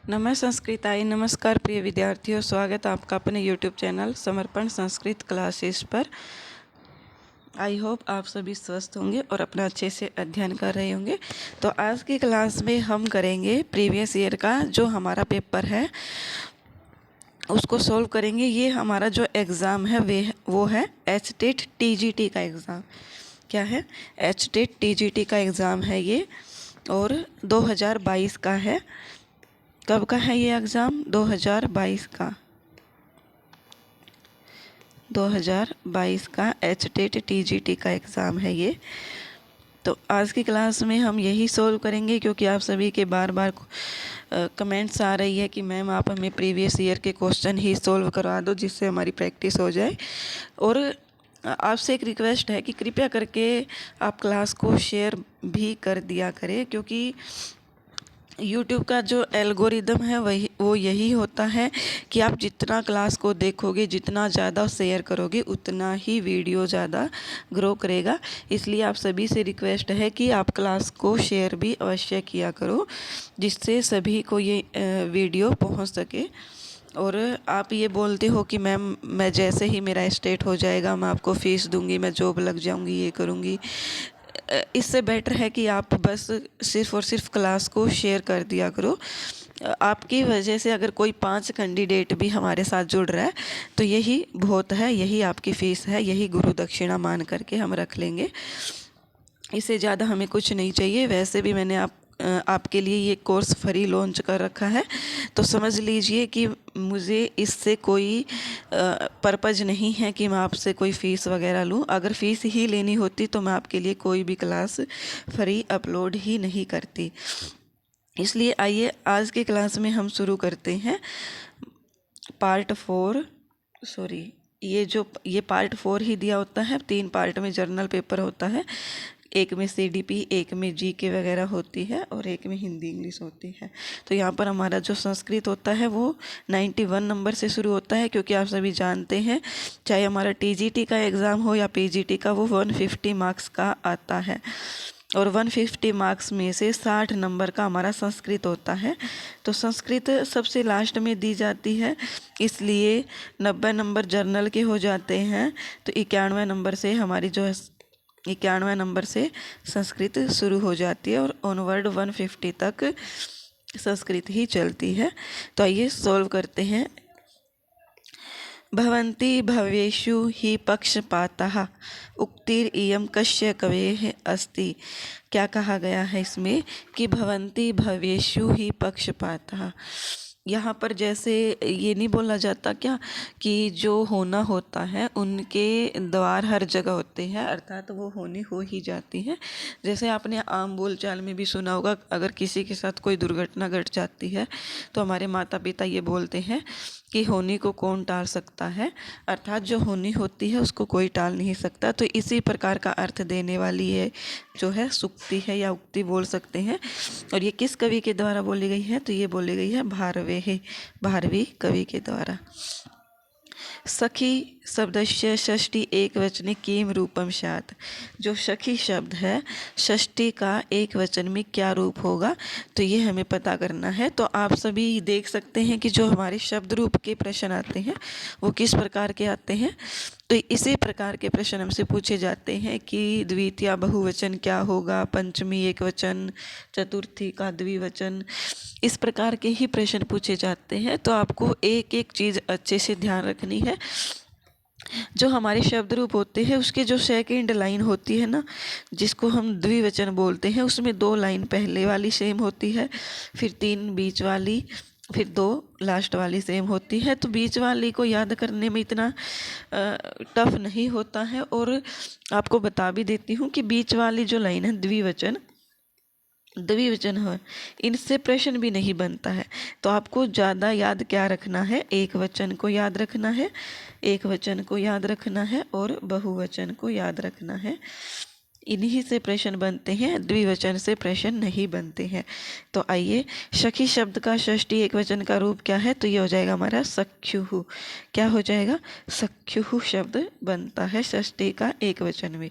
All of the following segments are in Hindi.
नमः संस्कृताय नमस्कार प्रिय विद्यार्थियों, स्वागत है आपका अपने YouTube चैनल समर्पण संस्कृत क्लासेस पर। आई होप आप सभी स्वस्थ होंगे और अपना अच्छे से अध्ययन कर रहे होंगे। तो आज की क्लास में हम करेंगे प्रीवियस ईयर का जो हमारा पेपर है उसको सोल्व करेंगे। ये हमारा जो एग्ज़ाम है वो है HTET TGT का एग्ज़ाम। क्या है? HTET TGT का एग्ज़ाम है ये, और 2022 का है। कब का है ये एग्ज़ाम? 2022 का 2022 का HTET TGT का एग्ज़ाम है ये। तो आज की क्लास में हम यही सोल्व करेंगे, क्योंकि आप सभी के बार बार कमेंट्स आ रही है कि मैम आप हमें प्रीवियस ईयर के क्वेश्चन ही सोल्व करवा दो जिससे हमारी प्रैक्टिस हो जाए। और आपसे एक रिक्वेस्ट है कि कृपया करके आप क्लास को शेयर भी कर दिया करें, क्योंकि YouTube का जो एल्गोरिदम है वो यही होता है कि आप जितना क्लास को देखोगे, जितना ज़्यादा शेयर करोगे, उतना ही वीडियो ज़्यादा ग्रो करेगा। इसलिए आप सभी से रिक्वेस्ट है कि आप क्लास को शेयर भी अवश्य किया करो, जिससे सभी को ये वीडियो पहुंच सके। और आप ये बोलते हो कि मैम मैं जैसे ही मेरा स्टेट हो जाएगा मैं आपको फ़ीस दूंगी, मैं जॉब लग जाऊंगी, ये करूंगी। इससे बेटर है कि आप बस सिर्फ़ और सिर्फ क्लास को शेयर कर दिया करो। आपकी वजह से अगर कोई 5 कैंडिडेट भी हमारे साथ जुड़ रहा है तो यही बहुत है, यही आपकी फ़ीस है, यही गुरु दक्षिणा मान करके हम रख लेंगे। इससे ज़्यादा हमें कुछ नहीं चाहिए। वैसे भी मैंने आपके लिए ये कोर्स फ्री लॉन्च कर रखा है, तो समझ लीजिए कि मुझे इससे कोई पर्पज़ नहीं है कि मैं आपसे कोई फ़ीस वगैरह लूँ। अगर फ़ीस ही लेनी होती तो मैं आपके लिए कोई भी क्लास फ्री अपलोड ही नहीं करती। इसलिए आइए आज की क्लास में हम शुरू करते हैं पार्ट 4। सॉरी, ये पार्ट 4 ही दिया होता है। 3 पार्ट में जर्नल पेपर होता है, एक में CDP, एक में GK वगैरह होती है और एक में हिंदी इंग्लिश होती है। तो यहाँ पर हमारा जो संस्कृत होता है वो 91 नंबर से शुरू होता है, क्योंकि आप सभी जानते हैं चाहे हमारा TGT का एग्ज़ाम हो या PGT का, वो 150 मार्क्स का आता है। और 150 मार्क्स में से 60 नंबर का हमारा संस्कृत होता है। तो संस्कृत सबसे लास्ट में दी जाती है, इसलिए 90 नंबर जर्नल के हो जाते हैं। तो 91 नंबर से हमारी जो है 91 नंबर से संस्कृत शुरू हो जाती है और ऑनवर्ड 150 तक संस्कृत ही चलती है। तो आइए सॉल्व करते हैं। भवन्ति भवेषु हि पक्षपातः उक्तिरियं कस्य कवेः अस्ति। क्या कहा गया है इसमें कि भवन्ति भवेषु हि पक्षपातः। यहाँ पर जैसे ये नहीं बोला जाता क्या कि जो होना होता है उनके द्वार हर जगह होते हैं, अर्थात वो होनी हो ही जाती है। जैसे आपने आम बोलचाल में भी सुना होगा, अगर किसी के साथ कोई दुर्घटना घट जाती है तो हमारे माता पिता ये बोलते हैं कि होनी को कौन टाल सकता है, अर्थात जो होनी होती है उसको कोई टाल नहीं सकता। तो इसी प्रकार का अर्थ देने वाली ये जो है सूक्ति है या उक्ति बोल सकते हैं। और ये किस कवि के द्वारा बोली गई है? तो ये बोली गई है भारवी कवि के द्वारा। सखी शब्दस्य षष्ठी एक वचने किम रूपम स्यात्। जो सखी शब्द है षष्ठी का एक वचन में क्या रूप होगा, तो ये हमें पता करना है। तो आप सभी देख सकते हैं कि जो हमारे शब्द रूप के प्रश्न आते हैं वो किस प्रकार के आते हैं। तो इसी प्रकार के प्रश्न हमसे पूछे जाते हैं कि द्वितीय बहुवचन क्या होगा, पंचमी एक वचन, चतुर्थी का द्विवचन, इस प्रकार के ही प्रश्न पूछे जाते हैं। तो आपको एक एक चीज़ अच्छे से ध्यान रखनी है। जो हमारे शब्द रूप होते हैं उसके जो सेकंड लाइन होती है ना, जिसको हम द्विवचन बोलते हैं, उसमें 2 लाइन पहले वाली सेम होती है, फिर 3 बीच वाली, फिर 2 लास्ट वाली सेम होती है। तो बीच वाली को याद करने में इतना टफ नहीं होता है। और आपको बता भी देती हूँ कि बीच वाली जो लाइन है द्विवचन है, इनसे प्रश्न भी नहीं बनता है। तो आपको ज़्यादा याद क्या रखना है? एक वचन को याद रखना है, एक वचन को याद रखना है और बहुवचन को याद रखना है। इन्हीं से प्रश्न बनते हैं, द्विवचन से प्रश्न नहीं बनते हैं। तो आइए, सखी शब्द का षष्ठी एक वचन का रूप क्या है? तो ये हो जाएगा हमारा सख्युः। क्या हो जाएगा? सख्युः शब्द बनता है षष्ठी का एक वचन में।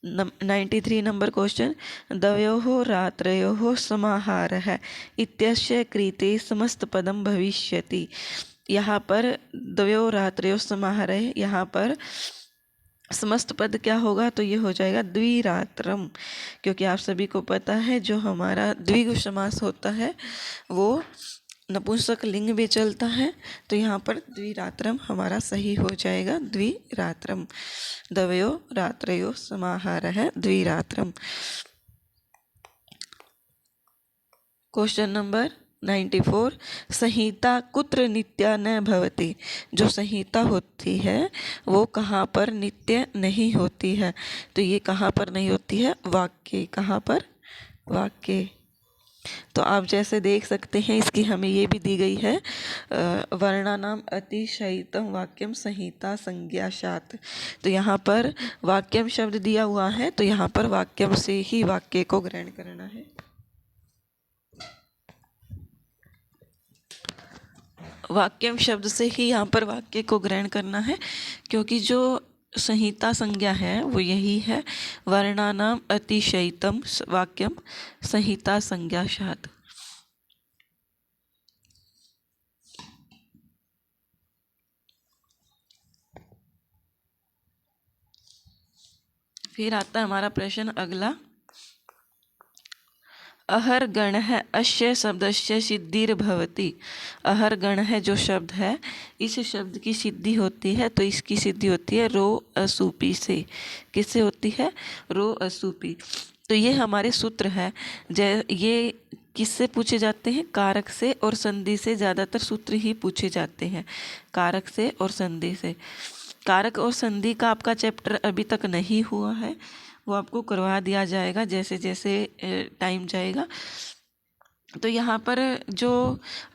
93 नंबर क्वेश्चन, द्वयोः रात्रयोः समाहारः इत्यस्य कृते समस्तपदं भविष्यति। यहाँ पर द्वयोः रात्रयोः समाहारः, यहाँ पर समस्त पद क्या होगा, तो ये हो जाएगा द्विरात्रम, क्योंकि आप सभी को पता है जो हमारा द्विगु समास होता है वो नपुंसक लिंग भी चलता है, तो यहाँ पर द्विरात्रम हमारा सही हो जाएगा, द्विरात्रम। द्वयो रात्रयो समाहारः द्विरात्रम। क्वेश्चन नंबर 94, संहिता कुत्र नित्या न भवति। जो संहिता होती है वो कहाँ पर नित्य नहीं होती है, तो ये कहाँ पर नहीं होती है, वाक्य। कहाँ पर, वाक्य। तो आप जैसे देख सकते हैं इसकी हमें ये भी दी गई है, वर्णानाम अतिशयितम वाक्यम संहिता संज्ञाशात। तो यहाँ पर वाक्यम शब्द दिया हुआ है, तो यहाँ पर वाक्यम से ही वाक्य को ग्रहण करना है। वाक्यम शब्द से ही यहाँ पर वाक्य को ग्रहण करना है, क्योंकि जो संहिता संज्ञा है वो यही है, वर्णानाम अतिशयितम वाक्यम संहिता संज्ञाशात। फिर आता है हमारा प्रश्न अगला, अहर गण है अस्य शब्दस्य सिद्धिर्भवति। अहर गण है जो शब्द है, इस शब्द की सिद्धि होती है, तो इसकी सिद्धि होती है रो असुपी से। किससे होती है, रो असुपी। तो ये हमारे सूत्र है, ये किससे पूछे जाते हैं, कारक से और संधि से। ज़्यादातर सूत्र ही पूछे जाते हैं कारक से और संधि से। कारक और संधि का आपका चैप्टर अभी तक नहीं हुआ है, वो आपको करवा दिया जाएगा जैसे जैसे टाइम जाएगा। तो यहाँ पर जो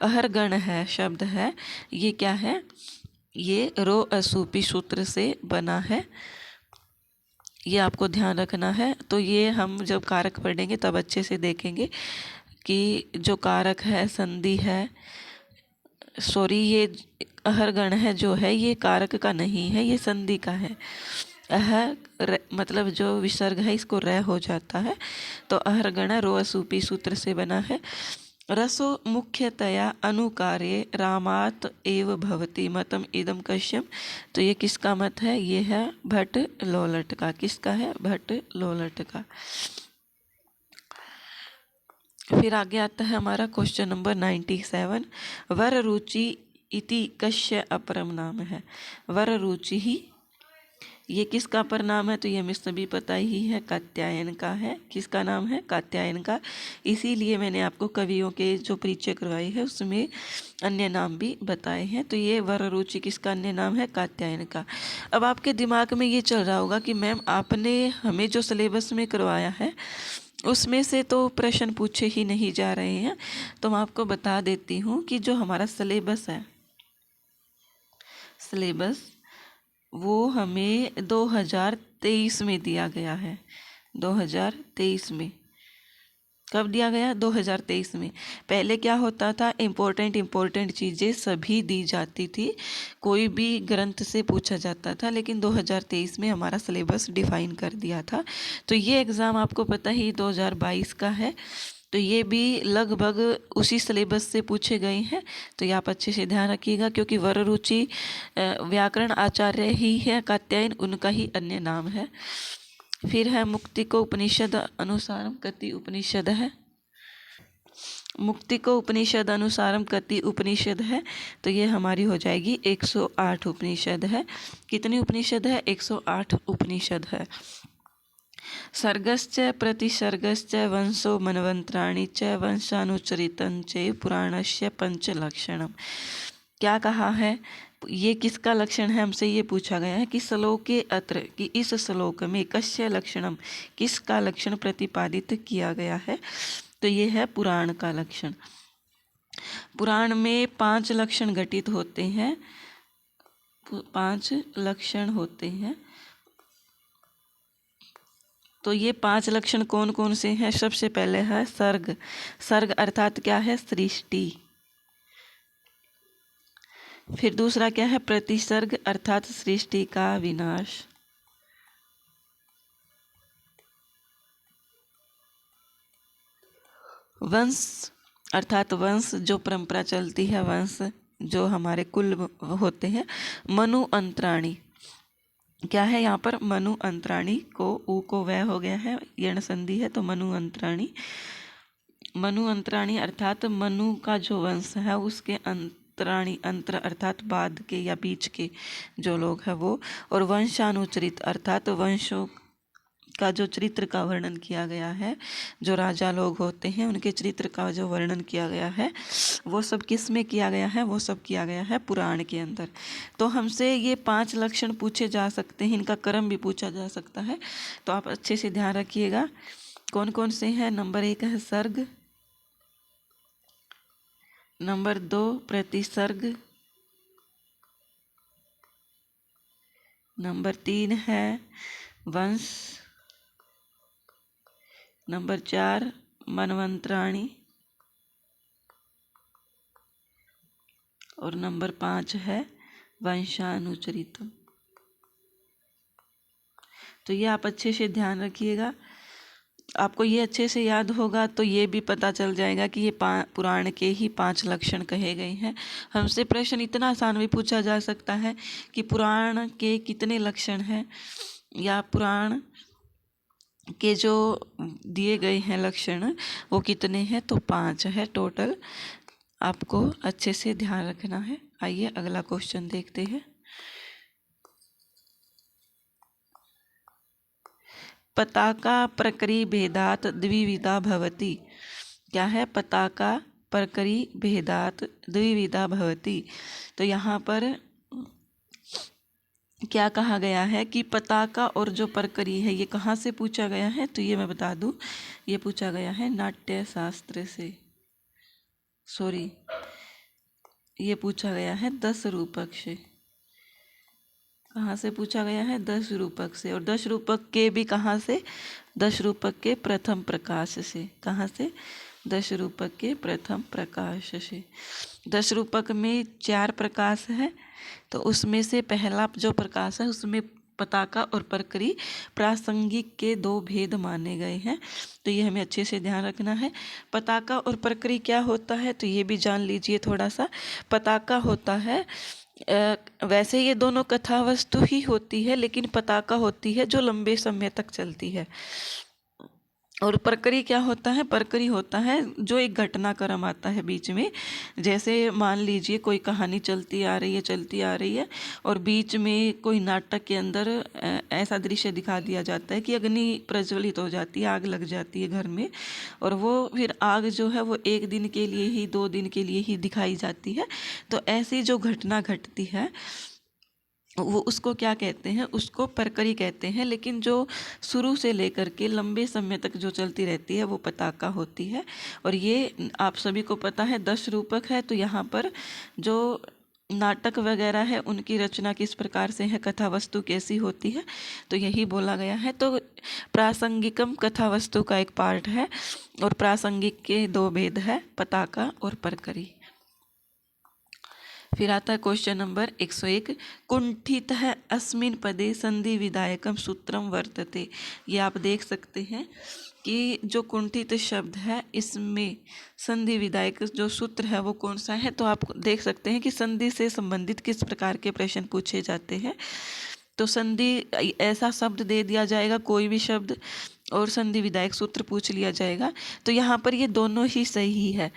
अहर गण है शब्द है, ये क्या है, ये रो असुपी सूत्र से बना है, ये आपको ध्यान रखना है। तो ये हम जब कारक पढ़ेंगे तब अच्छे से देखेंगे कि जो कारक है, संधि है, सॉरी ये अहर गण है जो है ये कारक का नहीं है, ये संधि का है। मतलब जो विसर्ग है इसको र हो जाता है, तो अहर गण रो असुपी सूत्र से बना है। रसो मुख्यतया अनुकार्ये रामात एव भवति मतम इदम कश्यम। तो ये किसका मत है, ये है भट्ट लोलट का। किसका है, भट्ट लोलट का। फिर आगे आता है हमारा क्वेश्चन नंबर 97, वर रुचि इति कस्य अपरम नाम है। वर रुचि ही, ये किसका अपर नाम है, तो ये हमें सभी पता ही है, कात्यायन का है। किसका नाम है, कात्यायन का। इसीलिए मैंने आपको कवियों के जो परिचय करवाई है उसमें अन्य नाम भी बताए हैं। तो ये वर रुचि किसका अन्य नाम है, कात्यायन का। अब आपके दिमाग में ये चल रहा होगा कि मैम आपने हमें जो सिलेबस में करवाया है उसमें से तो प्रश्न पूछे ही नहीं जा रहे हैं। तो मैं आपको बता देती हूँ कि जो हमारा सिलेबस है, सिलेबस वो हमें 2023 में दिया गया है। 2023 में कब दिया गया, 2023 में। पहले क्या होता था, इम्पोर्टेंट चीज़ें सभी दी जाती थी, कोई भी ग्रंथ से पूछा जाता था, लेकिन 2023 में हमारा सिलेबस डिफाइन कर दिया था। तो ये एग्ज़ाम आपको पता ही 2022 का है, तो ये भी लगभग उसी सिलेबस से पूछे गए हैं। तो ये आप अच्छे से ध्यान रखिएगा, क्योंकि वर रुचि व्याकरण आचार्य ही है कात्यायन, उनका ही अन्य नाम है। फिर है मुक्ति को उपनिषद अनुसारम कति उपनिषद है। मुक्ति को उपनिषद अनुसारम कति उपनिषद है, तो ये हमारी हो जाएगी 108 उपनिषद है। कितनी उपनिषद है, 108 उपनिषद है। सर्गश्च प्रतिसर्गश्च वंशो मनवंत्राणि च वंशानुचरितं च पुराणस्य पंचलक्षणम। क्या कहा है, ये किसका लक्षण है, हमसे ये पूछा गया है कि श्लोके अत्र, कि इस श्लोक में कस्य लक्षणम, किसका लक्षण प्रतिपादित किया गया है, तो ये है पुराण का लक्षण। पुराण में 5 लक्षण घटित होते हैं, 5 लक्षण होते हैं। तो ये 5 लक्षण कौन कौन से हैं, सबसे पहले है सर्ग। सर्ग अर्थात क्या है, सृष्टि। फिर दूसरा क्या है, प्रतिसर्ग अर्थात सृष्टि का विनाश। वंश अर्थात वंश जो परंपरा चलती है, वंश जो हमारे कुल होते हैं। मनु अंतराणी क्या है यहाँ पर? मनु अंतराणी को ऊ को वह हो गया है, यण संधि है तो मनु अंतराणी। मनु अंतराणी अर्थात मनु का जो वंश है उसके अंतराणी, अंतर अर्थात बाद के या बीच के जो लोग हैं वो। और वंशानुचरित अर्थात वंशों का जो चरित्र का वर्णन किया गया है, जो राजा लोग होते हैं उनके चरित्र का जो वर्णन किया गया है वो सब किस में किया गया है? वो सब किया गया है पुराण के अंदर। तो हमसे ये 5 लक्षण पूछे जा सकते हैं, इनका क्रम भी पूछा जा सकता है, तो आप अच्छे से ध्यान रखिएगा कौन कौन से हैं। नंबर 1 है सर्ग, नंबर 2 प्रतिसर्ग, नंबर 3 है वंश, नंबर 4 मनवंतराणी और नंबर 5 है वंशानुचरितम। तो ये आप अच्छे से ध्यान रखिएगा। आपको ये अच्छे से याद होगा तो ये भी पता चल जाएगा कि ये पुराण के ही 5 लक्षण कहे गए हैं। हमसे प्रश्न इतना आसान भी पूछा जा सकता है कि पुराण के कितने लक्षण हैं, या पुराण के जो दिए गए हैं लक्षण वो कितने हैं, तो 5 है टोटल। आपको अच्छे से ध्यान रखना है। आइए अगला क्वेश्चन देखते हैं। पताका प्रकरी भेदात द्विविधा भवति। क्या है? पताका प्रकरी भेदात द्विविधा भवति। तो यहाँ पर क्या कहा गया है कि पताका और जो प्रकरी है ये कहाँ से पूछा गया है? तो ये मैं बता दूँ, ये पूछा गया है नाट्य शास्त्र से, सॉरी ये पूछा गया है 10 रूपक से। कहाँ से पूछा गया है? 10 रूपक से। और 10 रूपक के भी कहाँ से? 10 रूपक के प्रथम प्रकाश से। कहाँ से? 10 रूपक के प्रथम प्रकाश से। 10 रूपक में 4 प्रकाश है, तो उसमें से पहला जो प्रकाश है उसमें पताका और प्रकरी प्रासंगिक के 2 भेद माने गए हैं। तो ये हमें अच्छे से ध्यान रखना है। पताका और प्रकरी क्या होता है तो ये भी जान लीजिए थोड़ा सा। पताका होता है वैसे ये दोनों कथा वस्तु ही होती है, लेकिन पताका होती है जो लंबे समय तक चलती है। और प्रकरी क्या होता है? प्रकरी होता है जो एक घटनाक्रम आता है बीच में। जैसे मान लीजिए कोई कहानी चलती आ रही है और बीच में कोई नाटक के अंदर ऐसा दृश्य दिखा दिया जाता है कि अग्नि प्रज्वलित हो जाती है, आग लग जाती है घर में, और वो फिर आग जो है वो 1 दिन के लिए ही 2 दिन के लिए ही दिखाई जाती है। तो ऐसी जो घटना घटती है वो उसको क्या कहते हैं? उसको प्रकरी कहते हैं। लेकिन जो शुरू से लेकर के लंबे समय तक जो चलती रहती है वो पताका होती है। और ये आप सभी को पता है 10 रूपक है। तो यहाँ पर जो नाटक वगैरह है उनकी रचना किस प्रकार से है, कथा वस्तु कैसी होती है, तो यही बोला गया है। तो प्रासंगिकम कथा वस्तु का एक पार्ट है, और प्रासंगिक के 2 भेद है, पताका और प्रकरी। फिर आता है क्वेश्चन नंबर 101। कुंठित है अस्मिन पदे संधि विधायकम सूत्रम वर्तते। ये आप देख सकते हैं कि जो कुंठित शब्द है इसमें संधि विधायक जो सूत्र है वो कौन सा है। तो आप देख सकते हैं कि संधि से संबंधित किस प्रकार के प्रश्न पूछे जाते हैं। तो संधि ऐसा शब्द दे दिया जाएगा, कोई भी शब्द, और संधि विधायक सूत्र पूछ लिया जाएगा। तो यहाँ पर ये दोनों ही सही है।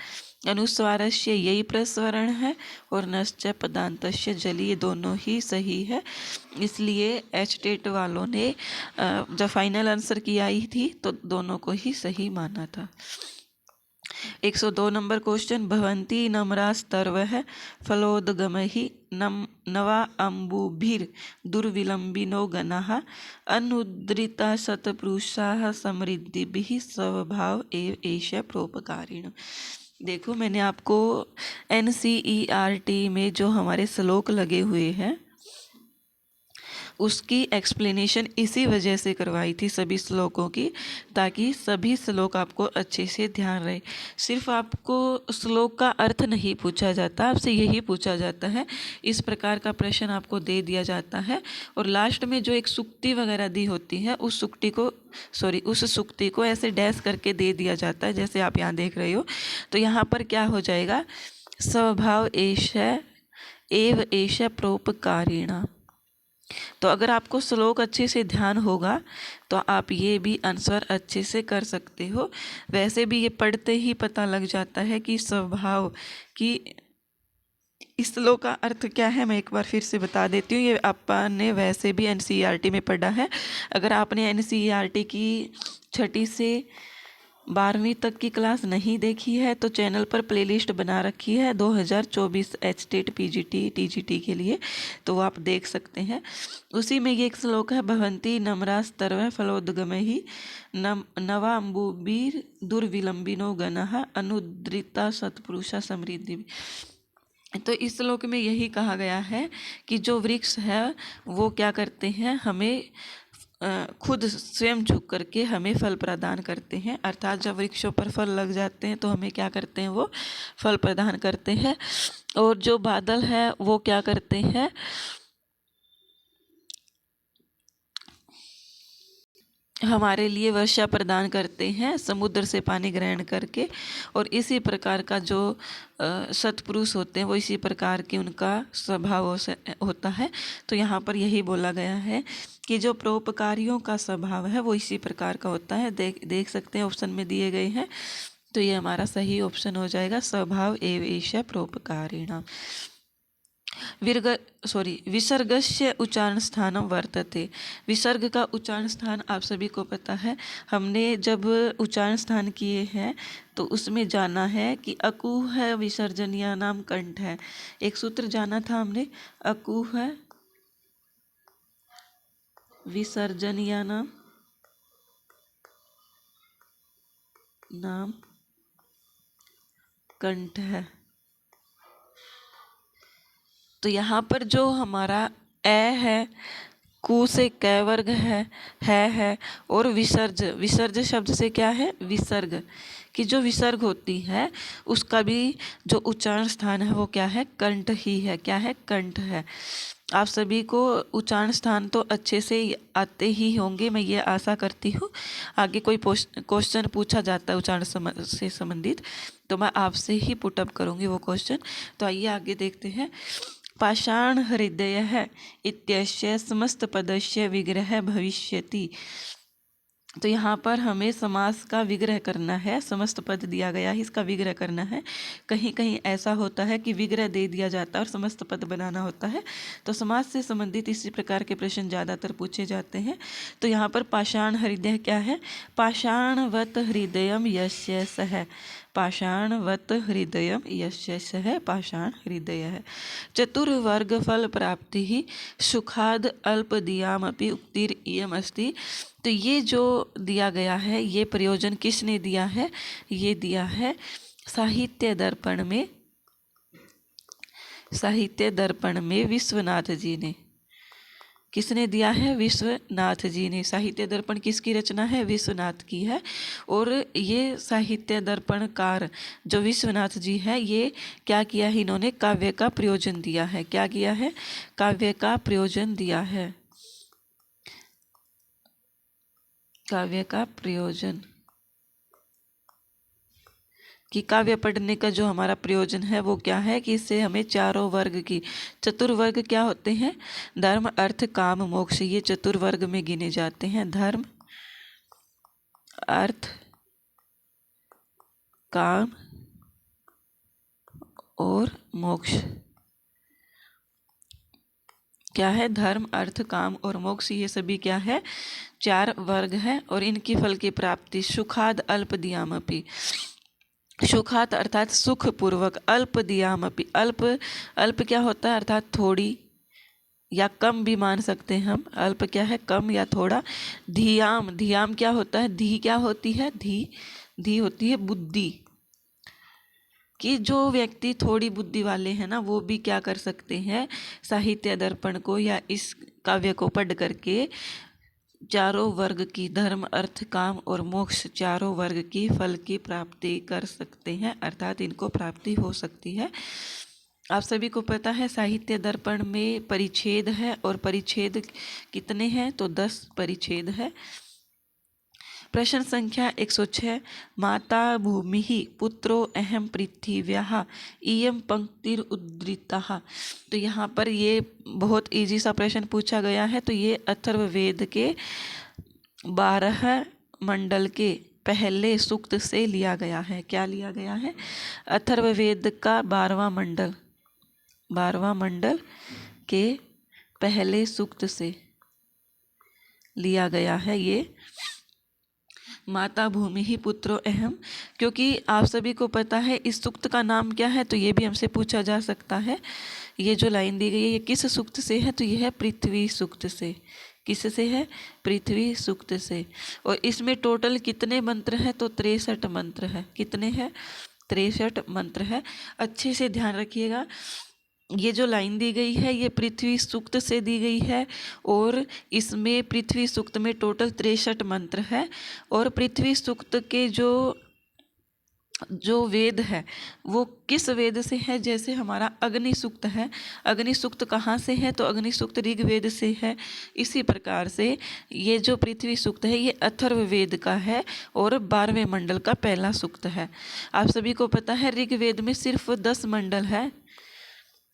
अनुस्वारस्य यही प्रस्वरण है और नश्च पदांतस्य जली, ये दोनों ही सही है। इसलिए एचटेट वालों ने जब फाइनल आंसर की आई थी तो दोनों को ही सही माना था। 102 नंबर क्वेश्चन। भवन्ति नम्रास्तर्वः फलोदगमहि नवा अम्बुभिर दुर्विलम्बिनो गणाः अनुद्रिता शतपुरुषाः समृद्धिभिः स्वभाव एव एष प्रोपकारिण। देखो मैंने आपको NCERT में जो हमारे श्लोक लगे हुए हैं उसकी एक्सप्लेनेशन इसी वजह से करवाई थी सभी श्लोकों की, ताकि सभी श्लोक आपको अच्छे से ध्यान रहे। सिर्फ आपको श्लोक का अर्थ नहीं पूछा जाता, आपसे यही पूछा जाता है, इस प्रकार का प्रश्न आपको दे दिया जाता है। और लास्ट में जो एक सूक्ति वगैरह दी होती है उस सूक्ति को ऐसे डैश करके दे दिया जाता है, जैसे आप यहाँ देख रहे हो। तो यहाँ पर क्या हो जाएगा, स्वभाव एष एव एष प्रोपकारिणा। तो अगर आपको श्लोक अच्छे से ध्यान होगा तो आप ये भी आंसर अच्छे से कर सकते हो। वैसे भी ये पढ़ते ही पता लग जाता है कि स्वभाव की इस श्लोक का अर्थ क्या है। मैं एक बार फिर से बता देती हूँ, ये आपने वैसे भी एनसीईआरटी में पढ़ा है। अगर आपने एनसीईआरटी की 6ठी से 12वीं तक की क्लास नहीं देखी है तो चैनल पर प्लेलिस्ट बना रखी है 2024 एचटेट पीजीटी टीजीटी के लिए, तो वो आप देख सकते हैं। उसी में ये एक श्लोक है, भवंती नम्रास्तर्व फलोद्गमहि नवाम्बुबीर दुर्विलंबिनो गणः अनुद्रिता सत्पुरुषा समृद्धि। तो इस श्लोक में यही कहा गया है कि जो वृक्ष है वो क्या करते हैं, हमें खुद स्वयं झुक करके हमें फल प्रदान करते हैं। अर्थात जब वृक्षों पर फल लग जाते हैं तो हमें क्या करते हैं, वो फल प्रदान करते हैं। और जो बादल है वो क्या करते हैं, हमारे लिए वर्षा प्रदान करते हैं समुद्र से पानी ग्रहण करके। और इसी प्रकार का जो सत्पुरुष होते हैं वो इसी प्रकार की उनका स्वभाव होता है। तो यहाँ पर यही बोला गया है कि जो परोपकारियों का स्वभाव है वो इसी प्रकार का होता है। देख सकते हैं ऑप्शन में दिए गए हैं, तो ये हमारा सही ऑप्शन हो जाएगा, स्वभाव एव एष प्रोपकारिणाम। विसर्गस्य उच्चारण स्थानम वर्तते। विसर्ग का उच्चारण स्थान आप सभी को पता है। हमने जब उच्चारण स्थान किए हैं तो उसमें जाना है कि अकुह है विसर्जनीय नाम कंठ है। एक सूत्र जाना था हमने, अकुह है विसर्जनीय नाम कंठ है। तो यहाँ पर जो हमारा ए है, कु से कै वर्ग है और विसर्ज शब्द से क्या है, विसर्ग की जो विसर्ग होती है उसका भी जो उच्चारण स्थान है वो क्या है, कंठ ही है। क्या है, कंठ है। आप सभी को उच्चारण स्थान तो अच्छे से आते ही होंगे, मैं ये आशा करती हूँ। आगे कोई क्वेश्चन पूछा जाता है उच्चारण से संबंधित तो मैं आपसे ही पुटअप करूँगी वो क्वेश्चन। तो आइए आगे देखते हैं। पाषाण हृदय इत्यस्य समस्त पदस्य विग्रह भविष्यति। तो यहाँ पर हमें समास का विग्रह करना है, समस्त पद दिया गया है इसका विग्रह करना है। कहीं कहीं ऐसा होता है कि विग्रह दे दिया जाता है और समस्त पद बनाना होता है। तो समास से संबंधित इसी प्रकार के प्रश्न ज़्यादातर पूछे जाते हैं। तो यहाँ पर पाषाण हृदय क्या है, पाषाणवत हृदयम यस्य सः, पाषाणवत हृदयम यस्य सः पाषाण हृदय है। चतुर्वर्ग फल प्राप्ति ही सुखाद अल्पदियामपि उक्तिरियम अस्ति। तो ये जो दिया गया है ये प्रयोजन किसने दिया है, ये दिया है साहित्य दर्पण में विश्वनाथ जी ने। किसने दिया है, विश्वनाथ जी ने। साहित्य दर्पण किसकी रचना है, विश्वनाथ की है। और ये साहित्य दर्पणकार जो विश्वनाथ जी है ये क्या किया है, इन्होंने काव्य का प्रयोजन दिया है। क्या किया है, काव्य का प्रयोजन दिया है। काव्य का प्रयोजन कि काव्य पढ़ने का जो हमारा प्रयोजन है वो क्या है कि इससे हमें चारों वर्ग की, चतुर्वर्ग क्या होते हैं, धर्म अर्थ काम मोक्ष, ये चतुर्वर्ग में गिने जाते हैं। धर्म अर्थ काम और मोक्ष। क्या है, धर्म अर्थ काम और मोक्ष, ये सभी क्या है, 4 वर्ग है। और इनकी फल की प्राप्ति सुखाद अल्पदियामपि, सुखात अर्थात सुख पूर्वक, अल्पदियामपि, अल्प क्या होता है, अर्थात थोड़ी या कम भी मान सकते हैं हम। अल्प क्या है, कम या थोड़ा। धियाम क्या होता है, धी क्या होती है, धी होती है बुद्धि। कि जो व्यक्ति थोड़ी बुद्धि वाले हैं ना, वो भी क्या कर सकते हैं, साहित्य दर्पण को या इस काव्य को पढ़ करके चारों वर्ग की, धर्म अर्थ काम और मोक्ष चारों वर्ग की फल की प्राप्ति कर सकते हैं, अर्थात इनको प्राप्ति हो सकती है। आप सभी को पता है साहित्य दर्पण में परिच्छेद है, और परिच्छेद कितने हैं, तो 10 परिच्छेद है। प्रश्न संख्या 106, माता भूमि पुत्रो अहम पृथिव्याः इयं पंक्तिरुद्धृता। तो यहाँ पर ये बहुत इजी सा प्रश्न पूछा गया है। तो ये अथर्ववेद के 12 मंडल के पहले सूक्त से लिया गया है। क्या लिया गया है, अथर्ववेद का 12वां मंडल के पहले सूक्त से लिया गया है ये माता भूमि ही पुत्रो अहम। क्योंकि आप सभी को पता है इस सूक्त का नाम क्या है, तो ये भी हमसे पूछा जा सकता है। ये जो लाइन दी गई है ये किस सूक्त से है, तो ये है पृथ्वी सूक्त से। किस से है, पृथ्वी सूक्त से। और इसमें टोटल कितने मंत्र है, तो 63 मंत्र है। कितने हैं, 63 मंत्र है। अच्छे से ध्यान रखिएगा, ये जो लाइन दी गई है ये पृथ्वी सूक्त से दी गई है, और इसमें पृथ्वी सूक्त में टोटल 63 मंत्र है। और पृथ्वी सूक्त के जो वेद है वो किस वेद से है, जैसे हमारा अग्नि सूक्त है। अग्नि सूक्त कहाँ से है, तो अग्नि सूक्त ऋग्वेद से है। इसी प्रकार से ये जो पृथ्वी सूक्त है ये अथर्ववेद का है और 12वें मंडल का पहला सूक्त है। आप सभी को पता है ऋग्वेद में सिर्फ 10 मंडल है।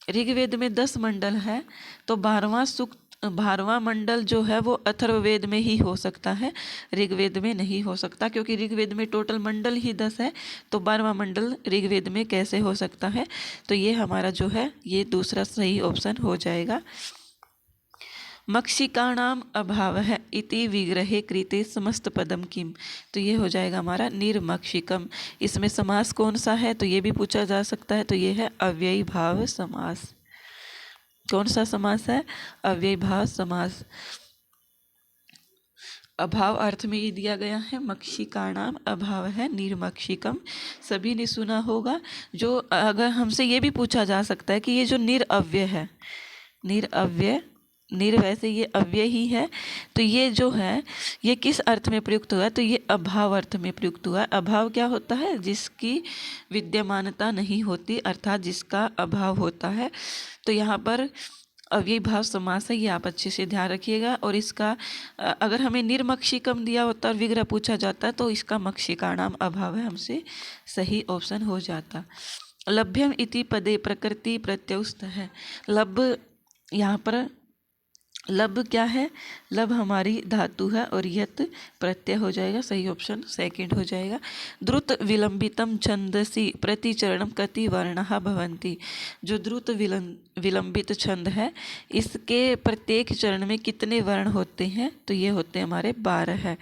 ऋग्वेद में 10 मंडल है, तो 12वां मंडल जो है वो अथर्ववेद में ही हो सकता है, ऋग्वेद में नहीं हो सकता। क्योंकि ऋग्वेद में टोटल मंडल ही 10 है, तो 12वां मंडल ऋग्वेद में कैसे हो सकता है। तो ये हमारा जो है ये दूसरा सही ऑप्शन हो जाएगा। मक्षिकाणाम अभावः इति विग्रहे कृते समस्त पदम किम। तो ये हो जाएगा हमारा निर्मक्षिकम। इसमें समास कौन सा है, तो ये भी पूछा जा सकता है। तो ये है अव्ययी भाव समास। कौन सा समास है, अव्ययी भाव समास। अभाव अर्थ में ये दिया गया है, मक्षिकाणाम अभाव है निर्मक्षिकम। सभी ने सुना होगा। जो अगर हमसे ये भी पूछा जा सकता है कि ये जो निरअव्यय है, निरअव्यय, निर वैसे ये अव्यय ही है, तो ये जो है ये किस अर्थ में प्रयुक्त हुआ है, तो ये अभाव अर्थ में प्रयुक्त हुआ है। अभाव क्या होता है, जिसकी विद्यमानता नहीं होती, अर्थात जिसका अभाव होता है। तो यहाँ पर अव्ययी भाव समास है, ये आप अच्छे से ध्यान रखिएगा। और इसका अगर हमें निर्मक्षिकम दिया होता और विग्रह पूछा जाता तो इसका मक्षिकाणाम अभाव है, हमसे सही ऑप्शन हो जाता। लभ्यम इति पदे प्रकृति प्रत्यउस्त है। लब, यहाँ पर लब क्या है, लब हमारी धातु है और यत प्रत्यय हो जाएगा, सही ऑप्शन सेकंड हो जाएगा। द्रुत विलंबितम छंदसी प्रतिचरणम कति वर्णः भवन्ति। जो द्रुत विलंबित छंद है इसके प्रत्येक चरण में कितने वर्ण होते हैं, तो ये होते हैं हमारे 12 है।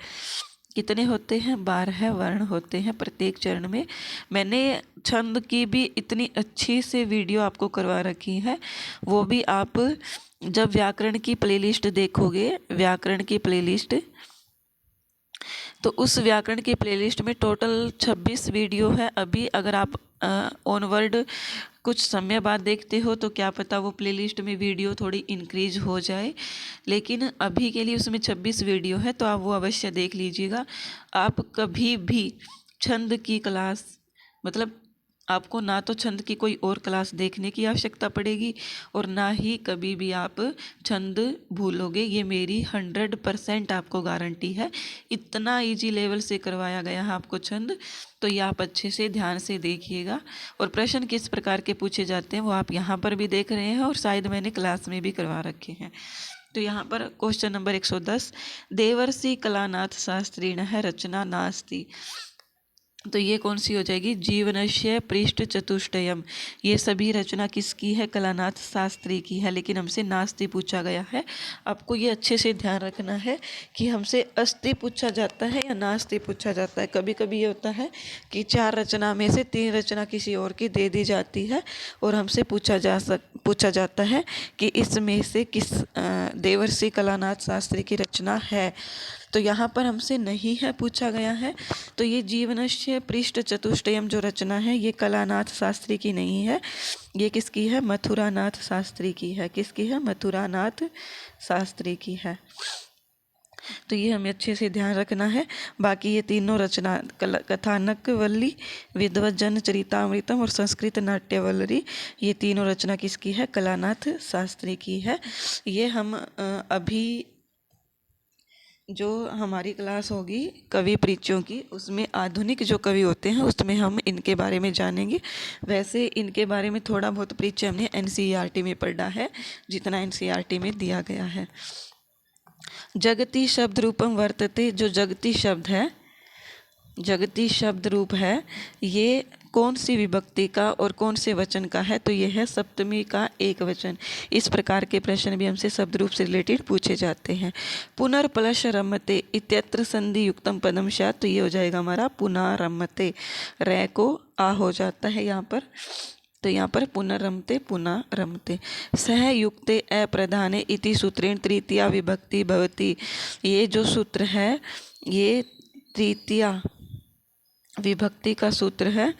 कितने होते हैं, 12 वर्ण होते हैं प्रत्येक चरण में। मैंने छंद की भी इतनी अच्छी से वीडियो आपको करवा रखी है, वो भी आप जब व्याकरण की प्लेलिस्ट देखोगे, व्याकरण की प्लेलिस्ट, तो उस व्याकरण की प्लेलिस्ट में टोटल 26 वीडियो है। अभी अगर आप ऑनवर्ड कुछ समय बाद देखते हो तो क्या पता वो प्लेलिस्ट में वीडियो थोड़ी इंक्रीज हो जाए, लेकिन अभी के लिए उसमें 26 वीडियो है, तो आप वो अवश्य देख लीजिएगा। आप कभी भी छंद की क्लास, मतलब आपको ना तो छंद की कोई और क्लास देखने की आवश्यकता पड़ेगी और ना ही कभी भी आप छंद भूलोगे, ये मेरी 100% आपको गारंटी है। इतना इजी लेवल से करवाया गया है आपको छंद, तो ये आप अच्छे से ध्यान से देखिएगा। और प्रश्न किस प्रकार के पूछे जाते हैं वो आप यहाँ पर भी देख रहे हैं और शायद मैंने क्लास में भी करवा रखे हैं। तो यहाँ पर क्वेश्चन नंबर 110, देवर्षि कलानाथ शास्त्रिणः रचना नास्ति। तो ये कौन सी हो जाएगी, जीवनस्य पृष्ठ चतुष्टयम। ये सभी रचना किसकी है, कलानाथ शास्त्री की है, लेकिन हमसे नास्ति पूछा गया है। आपको ये अच्छे से ध्यान रखना है कि हमसे अस्ति पूछा जाता है या नास्ति पूछा जाता है। कभी कभी ये होता है कि 4 रचना में से 3 रचना किसी और की दे दी जाती है और हमसे पूछा जाता है कि इसमें से किस देवर्षि कलानाथ शास्त्री की रचना है। तो यहाँ पर हमसे नहीं है पूछा गया है। तो ये जीवनस्य पृष्ठ चतुष्टयम जो रचना है ये कलानाथ शास्त्री की नहीं है, ये किसकी है? मथुरानाथ शास्त्री की है। किसकी है? मथुरानाथ शास्त्री की है। तो ये हमें अच्छे से ध्यान रखना है। बाकी ये तीनों रचना कथानक वल्ली, विद्वत जन चरितामृतम और संस्कृत नाट्यवल्लरी, ये तीनों रचना किसकी है? कलानाथ शास्त्री की है। ये हम अभी जो हमारी क्लास होगी कवि परिचयों की, उसमें आधुनिक जो कवि होते हैं उसमें हम इनके बारे में जानेंगे। वैसे इनके बारे में थोड़ा बहुत परिचय हमने एनसीईआरटी में पढ़ा है, जितना एनसीईआरटी में दिया गया है। जगती शब्द रूपम वर्तते, जो जगती शब्द है, जगती शब्द रूप है, ये कौन सी विभक्ति का और कौन से वचन का है? तो ये है सप्तमी का एक वचन। इस प्रकार के प्रश्न भी हमसे शब्द रूप से रिलेटेड पूछे जाते हैं। पुनर्प्लश रमते इत्यत्र संधि युक्तम पदम स्यात्, तो ये हो जाएगा हमारा पुनरमते। रै को आ हो जाता है यहाँ पर, तो यहाँ पर पुनरमते पुनः रमते। सह युक्ते अप्रधाने इति सूत्रेण तृतीया विभक्ति भवति, ये जो सूत्र है ये तृतीया विभक्ति का सूत्र है।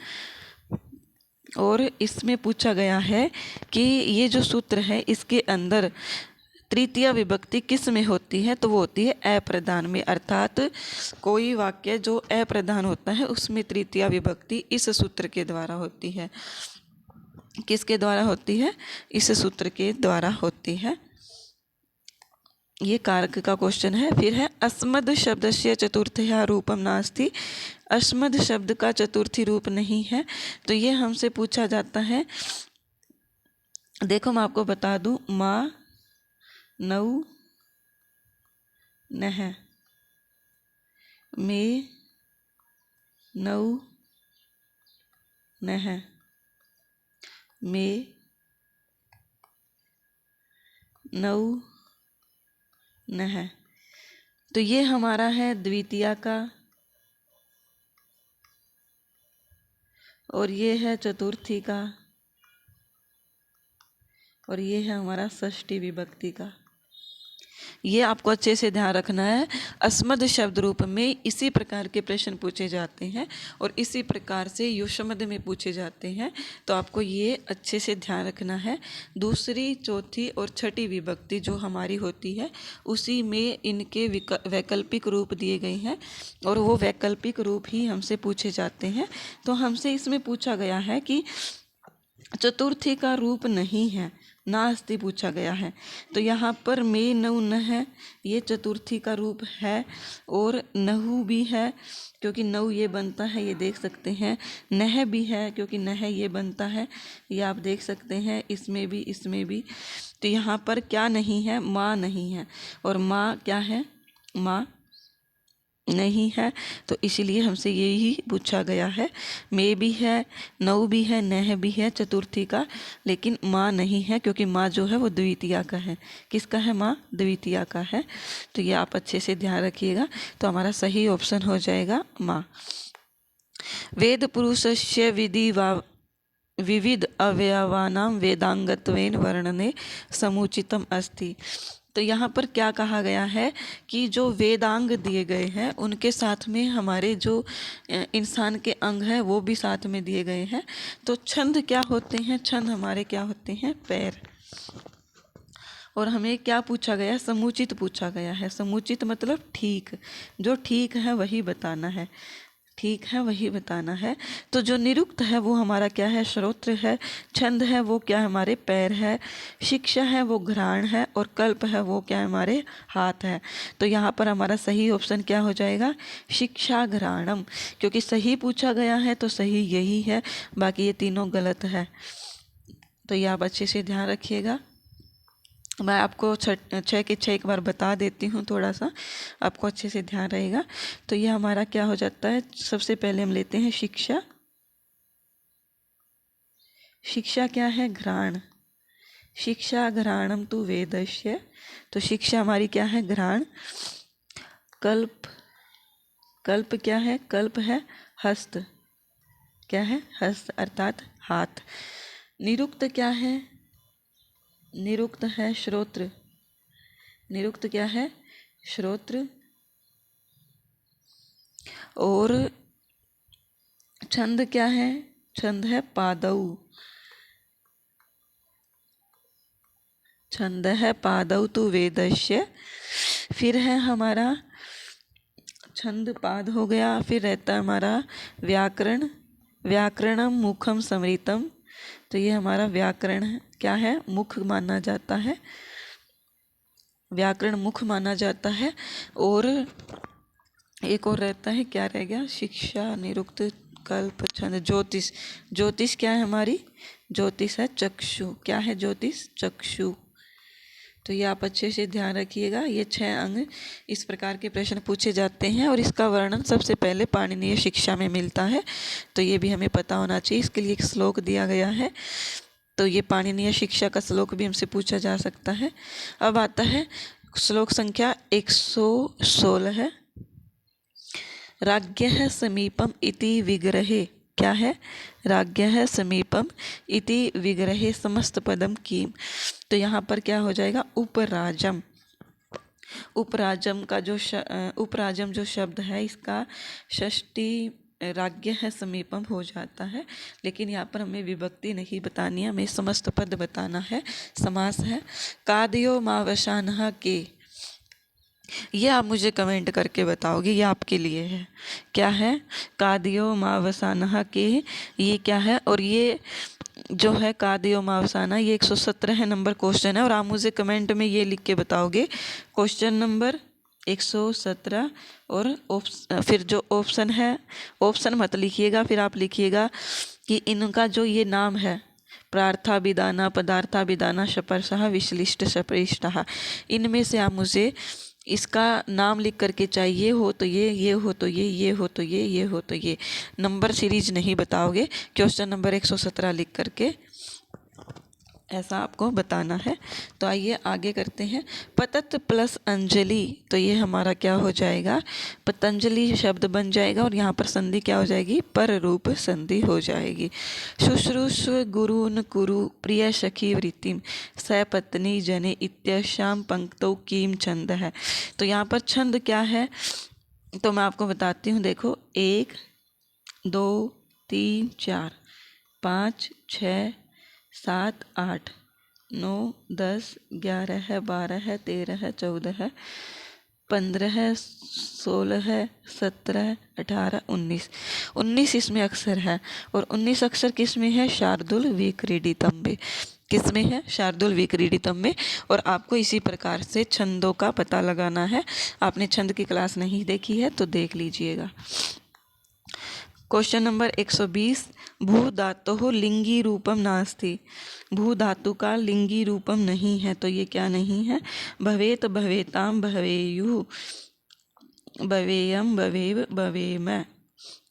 और इसमें पूछा गया है कि ये जो सूत्र है इसके अंदर तृतीया विभक्ति किस में होती है? तो वो होती है अप्रधान में, अर्थात कोई वाक्य जो अप्रधान होता है उसमें तृतीया विभक्ति इस सूत्र के द्वारा होती है। किसके द्वारा होती है? इस सूत्र के द्वारा होती है। ये कारक का क्वेश्चन है। फिर है अस्मद शब्दस्य चतुर्थया रूपम नास्ति, अस्मद शब्द का चतुर्थी रूप नहीं है। तो ये हमसे पूछा जाता है। देखो मैं आपको बता दूं, माँ, नौ, नह, में, नौ, नह, में, नौ, नह, तो ये हमारा है द्वितीया का, और ये है चतुर्थी का, और ये है हमारा षष्ठी विभक्ति का। ये आपको अच्छे से ध्यान रखना है। अस्मद शब्द रूप में इसी प्रकार के प्रश्न पूछे जाते हैं और इसी प्रकार से युष्मद में पूछे जाते हैं। तो आपको ये अच्छे से ध्यान रखना है। दूसरी, चौथी और छठी विभक्ति जो हमारी होती है उसी में इनके वैकल्पिक रूप दिए गए हैं और वो वैकल्पिक रूप ही हमसे पूछे जाते हैं। तो हमसे इसमें पूछा गया है कि चतुर्थी का रूप नहीं है, नास्ति पूछा गया है। तो यहाँ पर में, नौ, न है, ये चतुर्थी का रूप है, और नहु भी है क्योंकि नौ ये बनता है, ये देख सकते हैं। नह भी है क्योंकि नह ये बनता है, ये आप देख सकते हैं। इसमें भी, इसमें भी। तो यहाँ पर क्या नहीं है? माँ नहीं है, और माँ क्या है? माँ नहीं है। तो इसीलिए हमसे यही पूछा गया है। में भी है, नौ भी है, नह भी है चतुर्थी का, लेकिन माँ नहीं है क्योंकि माँ जो है वो द्वितीया का है। किसका है? माँ द्वितीया का है। तो ये आप अच्छे से ध्यान रखिएगा। तो हमारा सही ऑप्शन हो जाएगा माँ। वेद पुरुषस्य विविध अवयवानां वेदांगत्वेन वर्णने समुचितम अस्ति। तो यहाँ पर क्या कहा गया है कि जो वेदांग दिए गए हैं उनके साथ में हमारे जो इंसान के अंग हैं वो भी साथ में दिए गए हैं। तो छंद क्या होते हैं? छंद हमारे क्या होते हैं? पैर। और हमें क्या पूछा गया? समुचित पूछा गया है। समुचित मतलब ठीक, जो ठीक है वही बताना है, ठीक है वही बताना है। तो जो निरुक्त है वो हमारा क्या है? श्रोत्र है। छंद है वो क्या है? हमारे पैर है। शिक्षा है वो घ्राण है, और कल्प है वो क्या है? हमारे हाथ है। तो यहाँ पर हमारा सही ऑप्शन क्या हो जाएगा? शिक्षा घ्राणम, क्योंकि सही पूछा गया है तो सही यही है, बाकी ये तीनों गलत है। तो ये आप अच्छे से ध्यान रखिएगा। मैं आपको छः के छः एक बार बता देती हूँ, थोड़ा सा आपको अच्छे से ध्यान रहेगा। तो ये हमारा क्या हो जाता है? सबसे पहले हम लेते हैं शिक्षा। शिक्षा क्या है? घ्राण। शिक्षा घ्राणम तु वेदस्य, तो शिक्षा हमारी क्या है? घ्राण। कल्प, कल्प क्या है? कल्प है हस्त। क्या है? हस्त अर्थात हाथ। निरुक्त क्या है? निरुक्त है श्रोत्र। निरुक्त क्या है? श्रोत्र। और छंद क्या है? छंद है पादौ। छंद है पादौ तु वेदस्य। फिर है हमारा छंद पाद हो गया। फिर रहता है हमारा व्याकरण। व्याकरणम मुखम समृतम। तो ये हमारा व्याकरण है, क्या है? मुख माना जाता है। व्याकरण मुख माना जाता है। और एक और रहता है, क्या रह गया? शिक्षा, निरुक्त, कल्प, छंद, ज्योतिष। ज्योतिष क्या है हमारी? ज्योतिष है चक्षु। क्या है ज्योतिष? चक्षु। तो ये आप अच्छे से ध्यान रखिएगा। ये 6 अंग इस प्रकार के प्रश्न पूछे जाते हैं और इसका वर्णन सबसे पहले पाणिनीय शिक्षा में मिलता है। तो ये भी हमें पता होना चाहिए। इसके लिए एक श्लोक दिया गया है। तो ये पाणिनीय शिक्षा का श्लोक भी हमसे पूछा जा सकता है। अब आता है श्लोक संख्या 116 है। राज्ञः समीपम इति विग्रहे। क्या है? राज्ञः समीपम इति विग्रहे समस्त पदम कीम। तो यहाँ पर क्या हो जाएगा? उपराजम। उपराजम का जो उपराजम जो शब्द है, इसका षष्ठी राज्ञः समीपम हो जाता है। लेकिन यहाँ पर हमें विभक्ति नहीं बतानी है, हमें समस्त पद बताना है। समास है कादयो मावसानः के। ये आप मुझे कमेंट करके बताओगे, ये आपके लिए है। क्या है? कादियो मावसानः के। ये क्या है? और ये जो है कादियो मावसाना, ये 117 नंबर क्वेश्चन है। और आप मुझे कमेंट में ये लिख के बताओगे क्वेश्चन नंबर 117। और फिर जो ऑप्शन है, ऑप्शन मत लिखिएगा, फिर आप लिखिएगा कि इनका जो ये नाम है, प्रार्थाभिधाना, पदार्थाभिधाना, शपर्शः, विश्लिष्ट, शपरिष्टः, इनमें से आप मुझे इसका नाम लिख करके चाहिए हो तो ये हो तो ये हो तो ये हो तो ये। नंबर सीरीज नहीं बताओगे, क्वेश्चन नंबर 117 लिख करके ऐसा आपको बताना है। तो आइए आगे करते हैं। पतत प्लस अंजलि, तो ये हमारा क्या हो जाएगा? पतंजलि शब्द बन जाएगा। और यहाँ पर संधि क्या हो जाएगी? पर रूप संधि हो जाएगी। शुश्रूषु गुरुन कुरु प्रिय सखी वृत्तिम सपत्नी जने इत्यशाम पंक्तौ कीम छंद है। तो यहाँ पर छंद क्या है? तो मैं आपको बताती हूँ। देखो, 1 2 3 4 5 6 7 8 9 10 11 12 13 14 15 16 17 18 19 19 इसमें अक्षर है। और 19 अक्षर किस में है? शार्दुल विक्रीडितम में। किस में है? शार्दुल विक्रीडितम में। और आपको इसी प्रकार से छंदों का पता लगाना है। आपने छंद की क्लास नहीं देखी है तो देख लीजिएगा। Question number 120। भू धातु लिंगी रूपम नास्ति। भू धातु का लिंगी रूपम नहीं है। तो ये क्या नहीं है? भवेत, भवेताम, भवेयु, भवेयम, भवेव, भवेम।